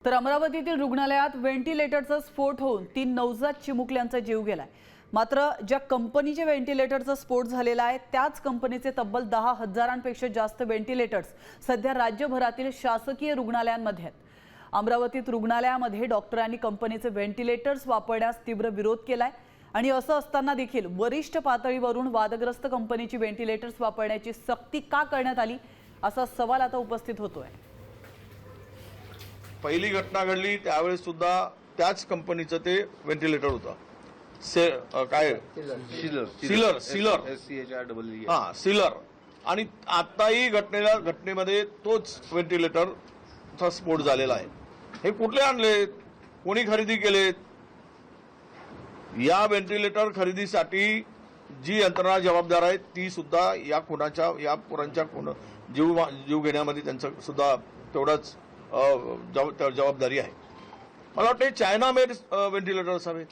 तर अमरावतीतील रुग्णालयात व्हेंटिलेटरचा स्फोट होऊन 3 नवजात चिमुकल्यांचा जीव गेलाय। मात्र ज्या कंपनीचे व्हेंटिलेटरचा स्फोट झालेला आहे त्याच कंपनीचे तब्बल 10,000पेक्षा जास्त व्हेंटिलेटर्स सध्या राज्यभरातील शासकीय रुग्णालयांमध्ये आहेत। अमरावतीत रुग्णालयामध्ये डॉक्टरांनी कंपनीचे व्हेंटिलेटर्स वापरण्यास तीव्र विरोध केलाय आणि असं असताना देखील वरिष्ठ पातळीवरून वादग्रस्त कंपनीची व्हेंटिलेटर्स वापरण्याची सक्ती का करण्यात आली असा सवाल आता उपस्थित होतोय। पहिली घटना घडली त्यावेळेस सुद्धा त्याच कंपनीचं ते व्हेंटिलेटर होतं। काय सीलर सीलर आणि आताही घटनेमध्ये तोच व्हेंटिलेटरचा स्फोट झालेला आहे। हे कुठले आणले, कोणी खरेदी केलेत? या व्हेंटिलेटर खरेदीसाठी जी यंत्रणा जबाबदार आहे ती सुद्धा या खुनाच्या या पोरांच्या जीव घेण्यामध्ये त्यांचं सुद्धा तेवढाच जबाबदारी आहे। मला वाटतं चायना मेड व्हेंटिलेटर असावेत।